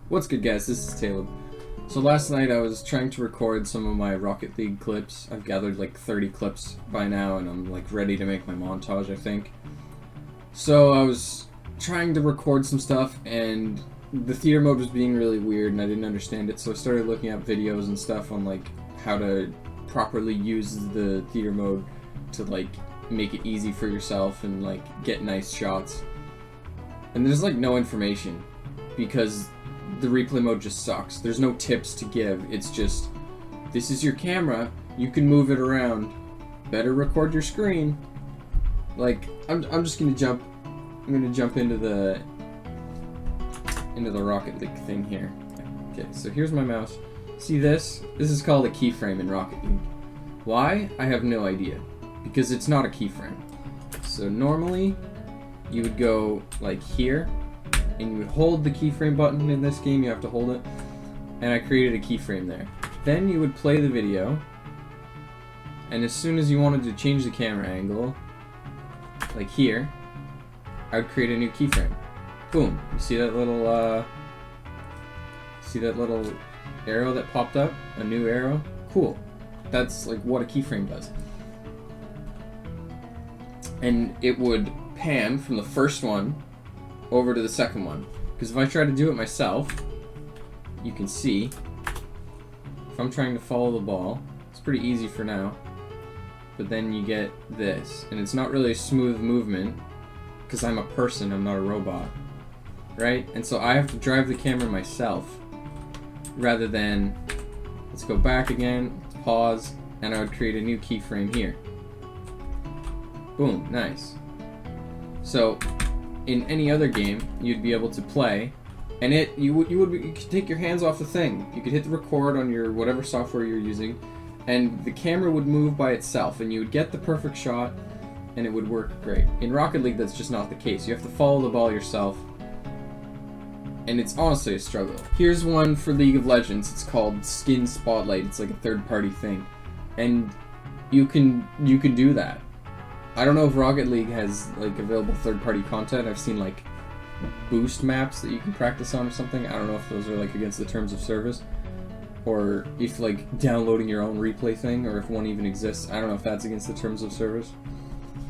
What's good, guys? This is Taylib. So last night I was trying to record some of my Rocket League clips. I've gathered like 30 clips by now and I'm like ready to make my montage, I think. So I was trying to record some stuff and the theater mode was being really weird and I didn't understand it, so I started looking up videos and stuff on like how to properly use the theater mode to like make it easy for yourself and like get nice shots. And there's like no information because the replay mode just sucks. There's no tips to give. It's just, this is your camera, you can move it around. Better record your screen. Like, I'm just gonna jump into the Rocket League thing here. Okay, so here's my mouse. See this? This is called a keyframe in Rocket League. Why? I have no idea. Because it's not a keyframe. So normally, you would go like here, and you would hold the keyframe button. In this game you have to hold it, and I created a keyframe there. Then you would play the video, and as soon as you wanted to change the camera angle, like here, I would create a new keyframe. Boom. You see that little arrow that popped up? A new arrow? Cool. That's like what a keyframe does. And it would pan from the first one over to the second one, because if I try to do it myself, you can see if I'm trying to follow the ball, it's pretty easy for now, but then you get this, and it's not really a smooth movement because I'm a person, I'm not a robot, right? And so I have to drive the camera myself rather than, let's go back again, pause, and I would create a new keyframe here. Boom, nice. So in any other game, you'd be able to play, and you could take your hands off the thing. You could hit the record on your whatever software you're using, and the camera would move by itself, and you would get the perfect shot, and it would work great. In Rocket League, that's just not the case. You have to follow the ball yourself, and it's honestly a struggle. Here's one for League of Legends. It's called Skin Spotlight. It's like a third-party thing, and you can do that. I don't know if Rocket League has like available third-party content. I've seen like boost maps that you can practice on or something. I don't know if those are like against the terms of service, or if like downloading your own replay thing, or if one even exists. I don't know if that's against the terms of service.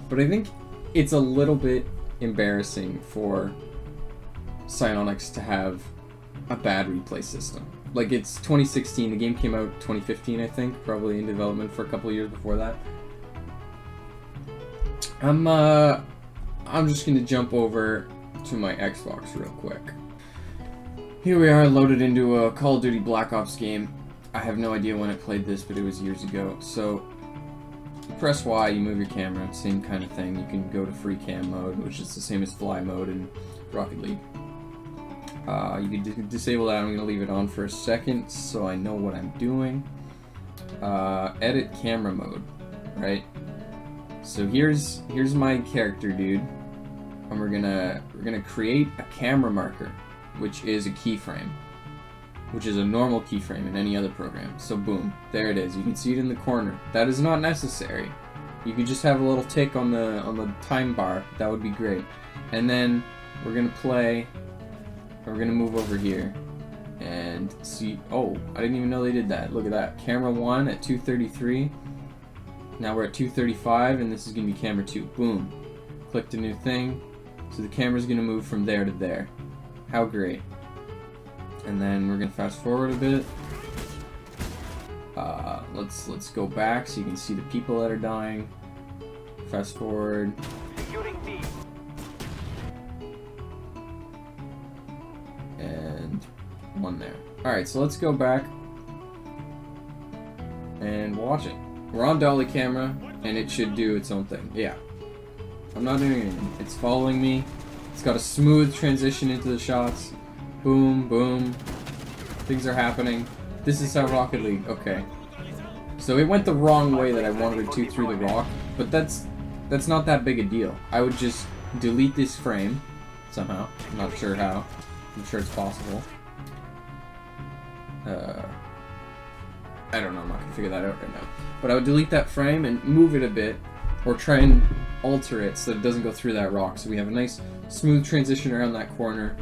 But I think it's a little bit embarrassing for Psyonix to have a bad replay system. Like, it's 2016, the game came out 2015, I think, probably in development for a couple of years before that. I'm just gonna jump over to my Xbox real quick. Here we are, loaded into a Call of Duty Black Ops game. I have no idea when I played this, but it was years ago. So, you press Y, you move your camera, same kind of thing. You can go to free cam mode, which is the same as fly mode in Rocket League. You can disable that. I'm gonna leave it on for a second so I know what I'm doing. Edit camera mode, right? So here's my character, dude, and we're gonna create a camera marker, which is a keyframe, which is a normal keyframe in any other program. So boom, there it is. You can see it in the corner. That is not necessary. You can just have a little tick on the time bar. That would be great. And then we're gonna play. We're gonna move over here and see. Oh, I didn't even know they did that. Look at that. Camera 1 at 233. Now we're at 235, and this is going to be camera 2. Boom. Clicked a new thing. So the camera's going to move from there to there. How great. And then we're going to fast forward a bit. Let's go back so you can see the people that are dying. Fast forward. And one there. Alright, so let's go back and watch it. We're on dolly camera, and it should do its own thing. Yeah. I'm not doing anything. It's following me. It's got a smooth transition into the shots. Boom, boom. Things are happening. This is how Rocket League... Okay. So it went the wrong way that I wanted it to through the rock, but that's not that big a deal. I would just delete this frame somehow. I'm not sure how. I'm sure it's possible. I don't know, I'm not going to figure that out right now. But I would delete that frame and move it a bit, or try and alter it so that it doesn't go through that rock. So we have a nice smooth transition around that corner.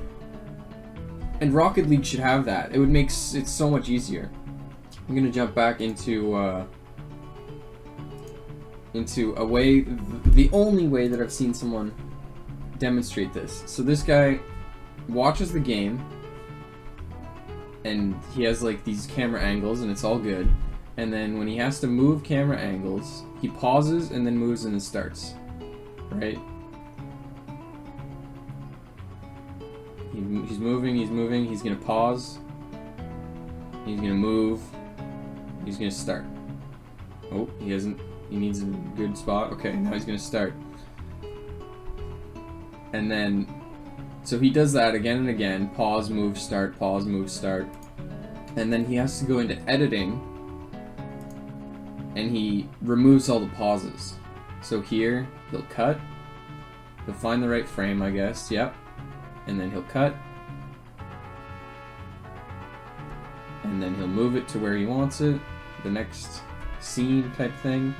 And Rocket League should have that. It would make it so much easier. I'm gonna jump back into a way, the only way that I've seen someone demonstrate this. So this guy watches the game, and he has like these camera angles, and it's all good. And then when he has to move camera angles, he pauses and then moves and then starts. Right? He's moving, he's gonna pause, he's gonna move, he's gonna start. Oh, he needs a good spot. Okay, now he's gonna start. And then, so he does that again and again, pause, move, start, pause, move, start. And then he has to go into editing, and he removes all the pauses. So here, he'll cut, he'll find the right frame, I guess, yep. And then he'll cut, and then he'll move it to where he wants it, the next scene type thing.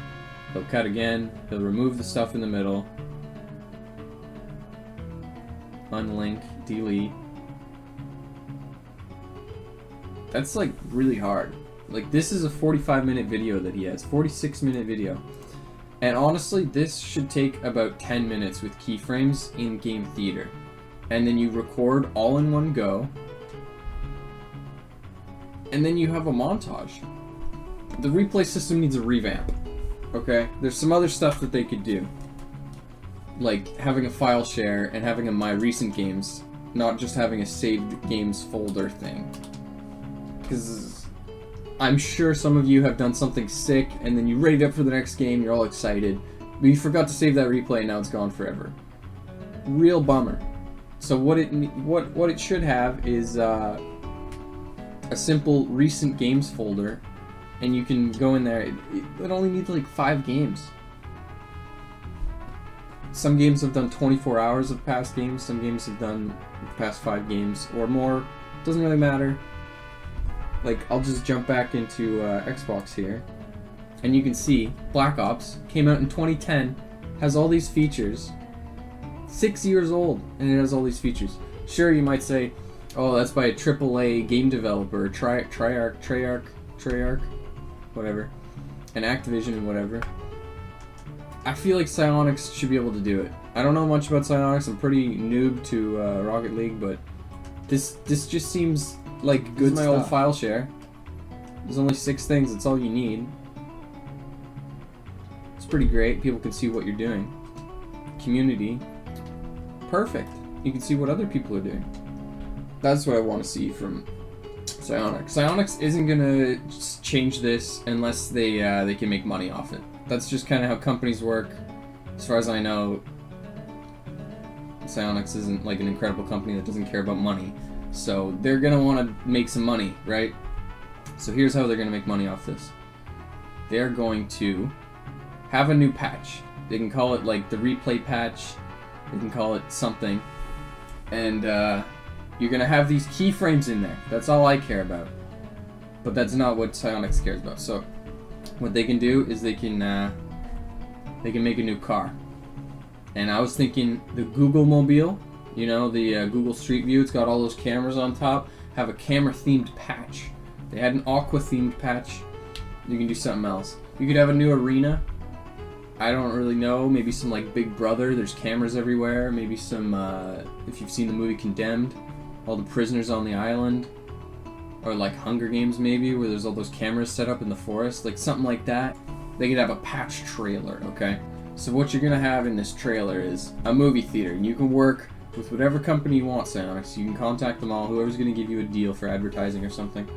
He'll cut again, he'll remove the stuff in the middle, unlink, delete. That's like really hard. Like, this is a 45-minute video that he has, 46-minute video. And honestly, this should take about 10 minutes with keyframes in Game Theater. And then you record all in one go, and then you have a montage. The replay system needs a revamp, okay? There's some other stuff that they could do, like having a file share and having a My Recent Games, not just having a saved games folder thing. Because I'm sure some of you have done something sick, and then you ready up for the next game, you're all excited, but you forgot to save that replay, and now it's gone forever. Real bummer. So what it should have is a simple recent games folder, and you can go in there. It only needs like 5 games. Some games have done 24 hours of past games. Some games have done past 5 games or more. Doesn't really matter. Like, I'll just jump back into Xbox here, and you can see Black Ops came out in 2010, has all these features. 6 years old, and it has all these features. Sure, you might say, oh, that's by a AAA game developer, Treyarch, whatever, and Activision and whatever. I feel like Psyonix should be able to do it. I don't know much about Psyonix. I'm pretty noob to Rocket League, but this just seems like good stuff. My old file share. There's only 6 things. That's all you need. It's pretty great. People can see what you're doing. Community. Perfect. You can see what other people are doing. That's what I want to see from Psyonix. Psyonix isn't gonna change this unless they can make money off it. That's just kind of how companies work. As far as I know, Psyonix isn't like an incredible company that doesn't care about money. So they're gonna want to make some money, right? So here's how they're gonna make money off this. They're going to have a new patch. They can call it like the replay patch. You can call it something, and you're gonna have these keyframes in there. That's all I care about, but that's not what Psyonix cares about. So what they can do is they can make a new car. And I was thinking the Google Mobile, you know, the Google Street View. It's got all those cameras on top. Have a camera-themed patch. They had an aqua-themed patch. You can do something else. You could have a new arena. I don't really know, maybe some like Big Brother, there's cameras everywhere, maybe some, if you've seen the movie Condemned, all the prisoners on the island, or like Hunger Games maybe, where there's all those cameras set up in the forest, like something like that. They could have a patch trailer, okay? So what you're gonna have in this trailer is a movie theater, and you can work with whatever company you want, Psyonix. You can contact them all, whoever's gonna give you a deal for advertising or something.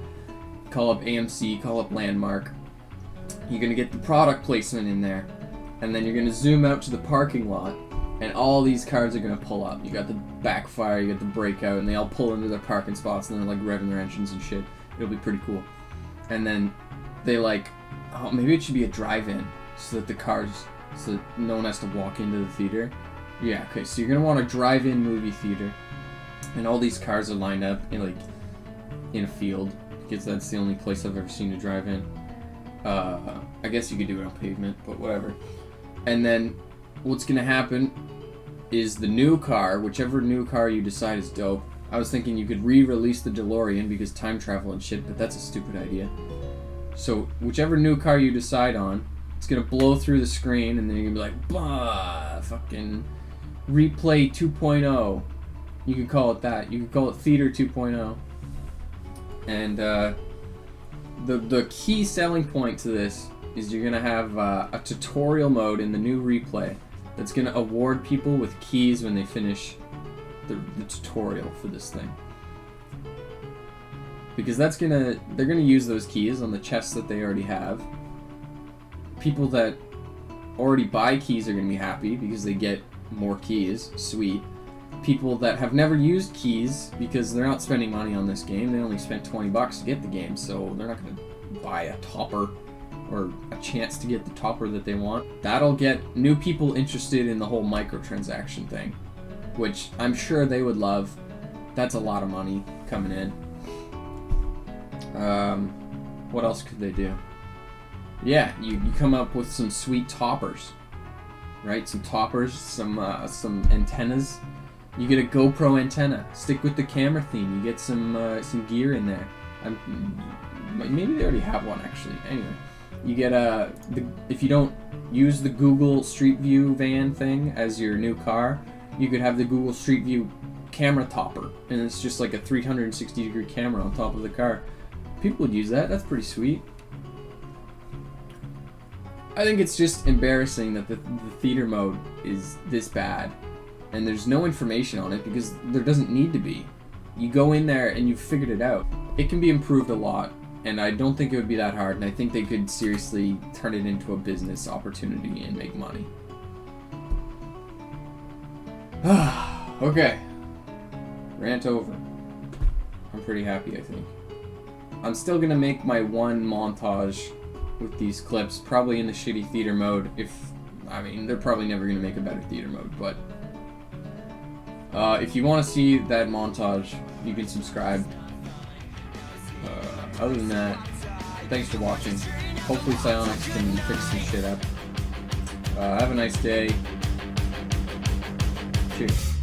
Call up AMC, call up Landmark. You're gonna get the product placement in there. And then you're going to zoom out to the parking lot, and all these cars are going to pull up. You got the backfire, you got the breakout, and they all pull into their parking spots, and they're like revving their engines and shit. It'll be pretty cool. And then they like, oh, maybe it should be a drive-in, so that the cars, so that no one has to walk into the theater. Yeah, okay, so you're going to want a drive-in movie theater, and all these cars are lined up in like, in a field, because that's the only place I've ever seen a drive-in. I guess you could do it on pavement, but whatever. And then what's going to happen is the new car, whichever new car you decide is dope, I was thinking you could re-release the DeLorean because time travel and shit, but that's a stupid idea. So whichever new car you decide on, it's gonna blow through the screen, and then you're gonna be like, bah, fucking replay 2.0. You could call it that. You could call it Theater 2.0. And the key selling point to this is you're gonna have a tutorial mode in the new replay that's gonna award people with keys when they finish the tutorial for this thing. Because they're gonna use those keys on the chests that they already have. People that already buy keys are gonna be happy because they get more keys. Sweet. People that have never used keys because they're not spending money on this game, they only spent $20 to get the game, so they're not gonna buy a topper or a chance to get the topper that they want. That'll get new people interested in the whole microtransaction thing, which I'm sure they would love. That's a lot of money coming in. What else could they do? Yeah, you come up with some sweet toppers, right? Some toppers, some antennas. You get a GoPro antenna. Stick with the camera theme. You get some gear in there. Maybe they already have one actually. Anyway, you get if you don't use the Google Street View van thing as your new car, you could have the Google Street View camera topper, and it's just like a 360-degree camera on top of the car. People would use that. That's pretty sweet. I think it's just embarrassing that the theater mode is this bad, and there's no information on it because there doesn't need to be. You go in there and you've figured it out. It can be improved a lot, and I don't think it would be that hard, and I think they could seriously turn it into a business opportunity and make money. Okay. Rant over. I'm pretty happy, I think. I'm still gonna make my one montage with these clips, probably in the shitty theater mode. They're probably never gonna make a better theater mode, but if you want to see that montage, you can subscribe. Other than that, thanks for watching. Hopefully Psionics can fix some shit up. Have a nice day. Cheers.